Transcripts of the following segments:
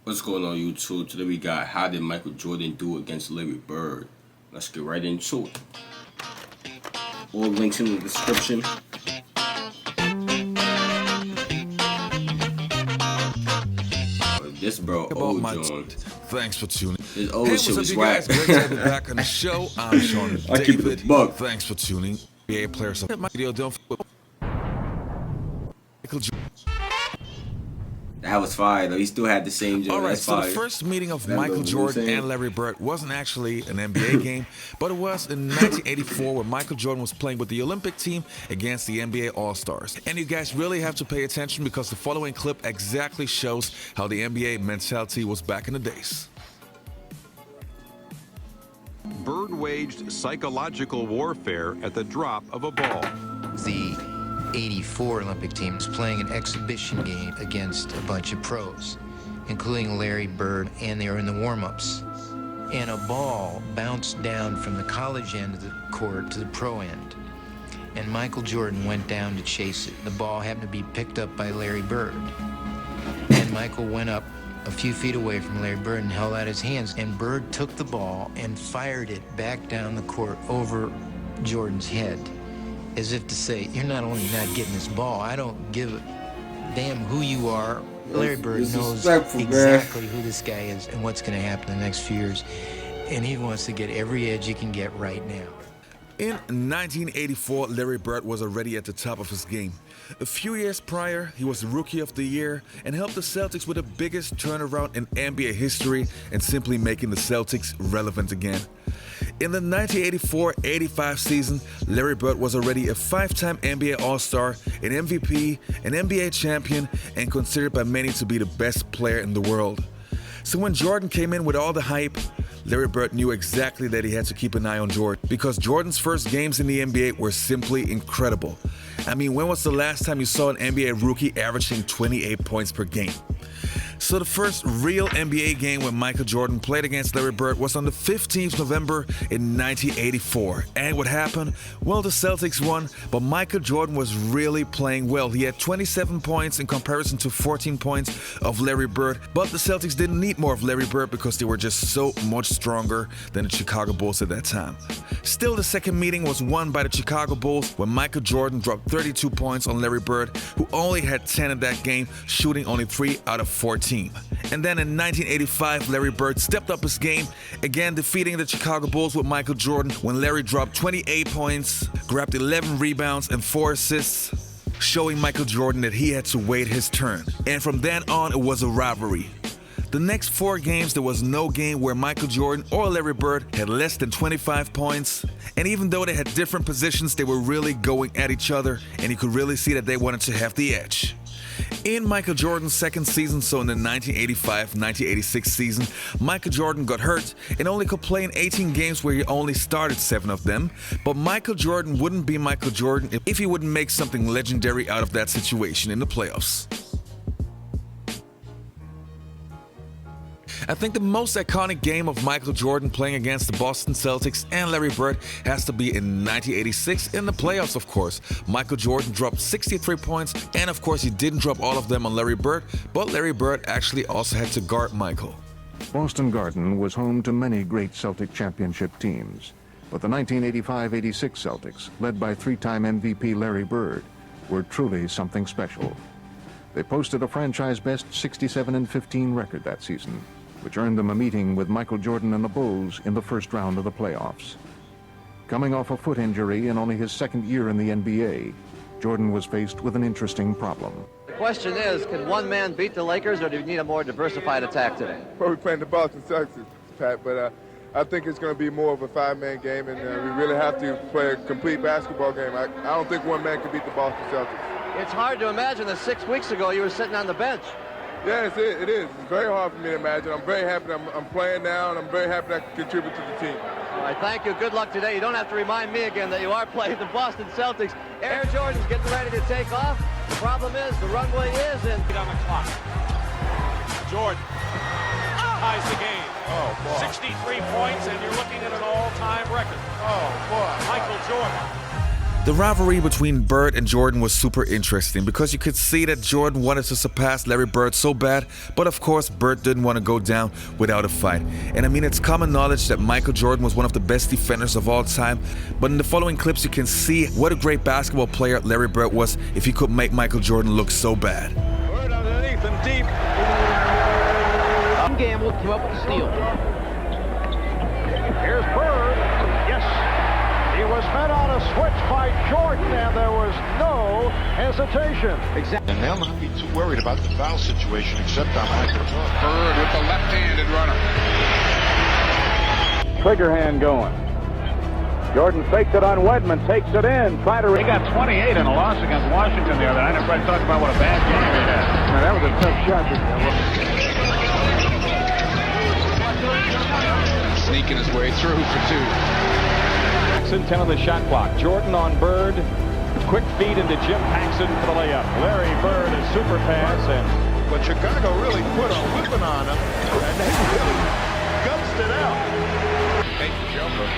What's going on YouTube? Today we got how did Michael Jordan do against Larry Bird? Let's get right into it. All links in the description. This bro, old John. Thanks for tuning. This old shit was whack. Great to have you back on the show. I'm Sean I David. keep it a buck. Thanks for tuning. NBA players. My video don't. Michael Jordan. That was fire though. He still had the same job. All right, That's so fire. the first meeting of That Michael Jordan insane. and Larry Bird wasn't actually an NBA game, but it was in 1984 when Michael Jordan was playing with the Olympic team against the NBA All-Stars. And you guys really have to pay attention because the following clip exactly shows how the NBA mentality was back in the days. Bird waged psychological warfare at the drop of a ball. The 84 Olympic team was playing an exhibition game against a bunch of pros, including Larry Bird, and they were in the warm-ups. And a ball bounced down from the college end of the court to the pro end. And Michael Jordan went down to chase it. The ball happened to be picked up by Larry Bird. And Michael went up a few feet away from Larry Bird and held out his hands. And Bird took the ball and fired it back down the court over Jordan's head, as if to say, you're not only not getting this ball, I don't give a damn who you are. Larry Bird knows exactly who this guy is and what's going to happen in the next few years. And he wants to get every edge he can get right now. In 1984, Larry Bird was already at the top of his game. A few years prior, he was Rookie of the Year and helped the Celtics with the biggest turnaround in NBA history and simply making the Celtics relevant again. In the 1984-85 season, Larry Bird was already a five-time NBA All-Star, an MVP, an NBA champion, and considered by many to be the best player in the world. So when Jordan came in with all the hype, Larry Bird knew exactly that he had to keep an eye on Jordan because Jordan's first games in the NBA were simply incredible. I mean, when was the last time you saw an NBA rookie averaging 28 points per game? So the first real NBA game when Michael Jordan played against Larry Bird was on the 15th of November in 1984. And what happened? Well, the Celtics won, but Michael Jordan was really playing well. He had 27 points in comparison to 14 points of Larry Bird, but the Celtics didn't need more of Larry Bird because they were just so much stronger than the Chicago Bulls at that time. Still, the second meeting was won by the Chicago Bulls when Michael Jordan dropped 32 points on Larry Bird, who only had 10 in that game, shooting only 3 out of 14. And then in 1985, Larry Bird stepped up his game, again defeating the Chicago Bulls with Michael Jordan when Larry dropped 28 points, grabbed 11 rebounds and 4 assists, showing Michael Jordan that he had to wait his turn. And from then on, it was a rivalry. The next 4 games, there was no game where Michael Jordan or Larry Bird had less than 25 points. And even though they had different positions, they were really going at each other, and you could really see that they wanted to have the edge. In Michael Jordan's second season, so in the 1985-1986 season, Michael Jordan got hurt and only could play in 18 games where he only started 7 of them. But Michael Jordan wouldn't be Michael Jordan if he wouldn't make something legendary out of that situation in the playoffs. I think the most iconic game of Michael Jordan playing against the Boston Celtics and Larry Bird has to be in 1986 in the playoffs, of course. Michael Jordan dropped 63 points, and of course he didn't drop all of them on Larry Bird, but Larry Bird actually also had to guard Michael. Boston Garden was home to many great Celtic championship teams, but the 1985-86 Celtics, led by 3-time MVP Larry Bird, were truly something special. They posted a franchise-best 67-15 record that season, which earned them a meeting with Michael Jordan and the Bulls in the first round of the playoffs. Coming off a foot injury in only his second year in the NBA, Jordan was faced with an interesting problem. The question is, can one man beat the Lakers, or do you need a more diversified attack today? Well, we're playing the Boston Celtics, Pat, but I think it's going to be more of a 5-man game, and we really have to play a complete basketball game. I don't think one man can beat the Boston Celtics. It's hard to imagine that 6 weeks ago you were sitting on the bench. Yes, it is. It's very hard for me to imagine. I'm very happy I'm playing now, and I'm very happy that I can contribute to the team. All right, thank you. Good luck today. You don't have to remind me again that you are playing the Boston Celtics. Air Jordan's getting ready to take off. The problem is the runway is in. On the clock. Jordan ties the game. Oh, boy. 63 points, and you're looking at an all-time record. Oh, boy. Michael Jordan The rivalry between Bird and Jordan was super interesting because you could see that Jordan wanted to surpass Larry Bird so bad, but of course Bird didn't want to go down without a fight. And I mean, it's common knowledge that Michael Jordan was one of the best defenders of all time, but in the following clips you can see what a great basketball player Larry Bird was if he could make Michael Jordan look so bad. Bird underneath and deep. Gamble came up with the steal. Here's Bird. Yes. He was met on a switch by Jordan, and there was no hesitation. Exactly. And they'll not be too worried about the foul situation, except on Michael Jordan. Bird with the left-handed runner. Trigger hand going. Jordan fakes it on Wedman, takes it in. He got 28 in a loss against Washington the other night. Everybody talked about what a bad game he had. Man, that was a tough shot. Sneaking his way through for two. 10 on the shot clock. Jordan on Bird. Quick feed into Jim Paxson for the layup. Larry Bird is super pass. But Chicago really put a whipping on him, and they really gutsed it out. Take the jumper.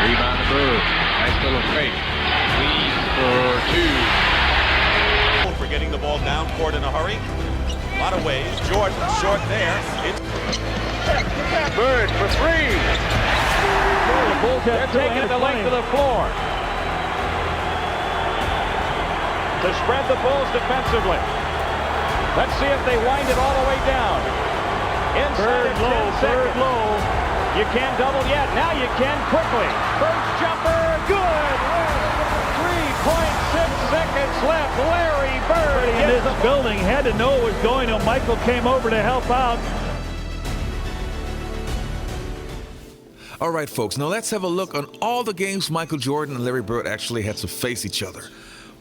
Rebound to Bird. Nice little fake. Lead for two. For getting the ball down court in a hurry. A lot of ways. Jordan short there. Bird for three. The Bulls They're taking it the length of the floor to spread the Bulls defensively. Let's see if they wind it all the way down. Inside Bird low, Bird low. You can't double yet. Now you can quickly. First jumper, good. 3.6 seconds left. Larry Bird in this building had to know it was going on. Michael came over to help out. All right, folks, now let's have a look on all the games Michael Jordan and Larry Bird actually had to face each other.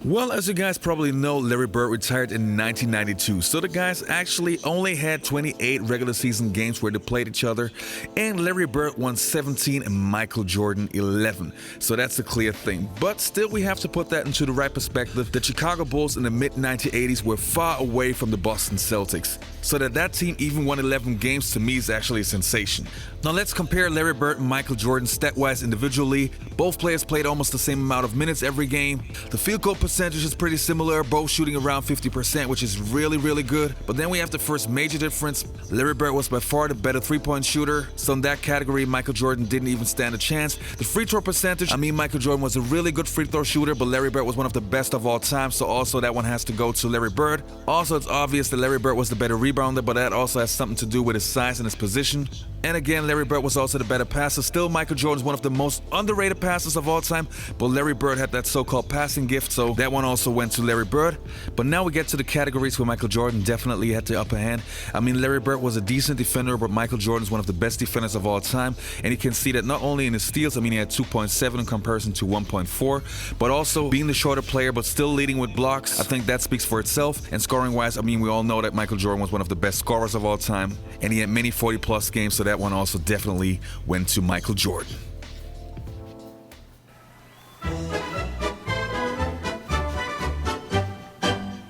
Well, as you guys probably know, Larry Bird retired in 1992, so the guys actually only had 28 regular season games where they played each other, and Larry Bird won 17 and Michael Jordan 11, so that's a clear thing. But still, we have to put that into the right perspective. The Chicago Bulls in the mid-1980s were far away from the Boston Celtics, so that team even won 11 games to me is actually a sensation. Now let's compare Larry Bird and Michael Jordan stat-wise individually. Both players played almost the same amount of minutes every game. The field goal percentage is pretty similar, both shooting around 50%, which is really, really good. But then we have the first major difference. Larry Bird was by far the better three-point shooter, so in that category, Michael Jordan didn't even stand a chance. The free throw percentage, I mean, Michael Jordan was a really good free throw shooter, but Larry Bird was one of the best of all time, so also that one has to go to Larry Bird. Also, it's obvious that Larry Bird was the better rebounder, but that also has something to do with his size and his position. And again, Larry Bird was also the better passer. Still, Michael Jordan is one of the most underrated passers of all time, but Larry Bird had that so-called passing gift, so that one also went to Larry Bird. But now we get to the categories where Michael Jordan definitely had the upper hand. I mean, Larry Bird was a decent defender, but Michael Jordan is one of the best defenders of all time. And you can see that not only in his steals, I mean, he had 2.7 in comparison to 1.4, but also being the shorter player, but still leading with blocks. I think that speaks for itself. And scoring-wise, I mean, we all know that Michael Jordan was one of the best scorers of all time, and he had many 40-plus games, so that one also definitely went to Michael Jordan.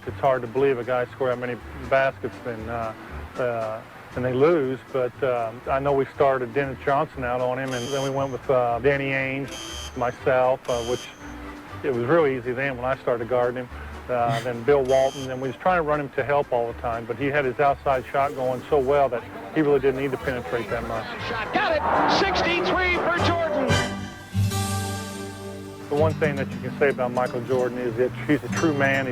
It's hard to believe a guy scored that many baskets and they lose, but I know we started Dennis Johnson out on him, and then we went with Danny Ainge, myself, which it was really easy then when I started guarding him. Then Bill Walton, and we was trying to run him to help all the time, but he had his outside shot going so well that he really didn't need to penetrate that much. Got it. 63 for Jordan. The one thing that you can say about Michael Jordan is that he's a true man.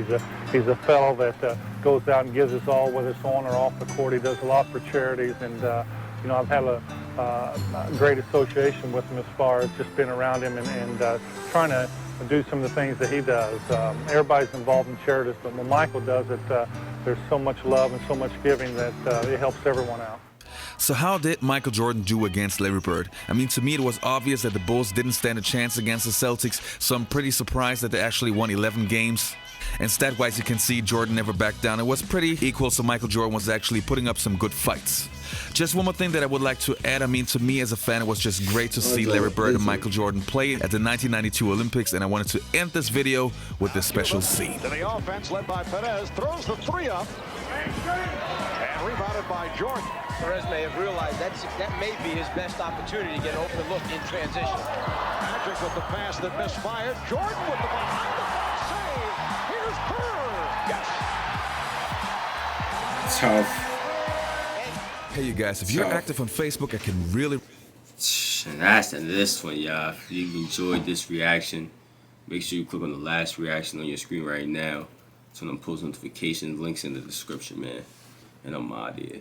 He's a fellow that goes out and gives us all, whether it's on or off the court. He does a lot for charities, and you know, I've had a great association with him as far as just being around him and trying to do some of the things that he does. Everybody's involved in charities, but when Michael does it, there's so much love and so much giving that it helps everyone out. So how did Michael Jordan do against Larry Bird? I mean, to me, it was obvious that the Bulls didn't stand a chance against the Celtics, so I'm pretty surprised that they actually won 11 games. And stat-wise, you can see Jordan never backed down. It was pretty equal, so Michael Jordan was actually putting up some good fights. Just one more thing that I would like to add. I mean, to me as a fan, it was just great to see Larry Bird and Michael Jordan play at the 1992 Olympics, and I wanted to end this video with this special scene. To the offense led by Perez, throws the three up, and rebounded by Jordan. Perez may have realized that may be his best opportunity to get an open look in transition. Magic with the pass that misfired. Jordan with the behind the back save. Here's Bird. Yes. Tough. Hey, you guys, if you're Tough. active on Facebook, I can really... And that's the end of this one, y'all. If you enjoyed this reaction, make sure you click on the last reaction on your screen right now. Turn on post notifications, links in the description, man. And I'm out of here.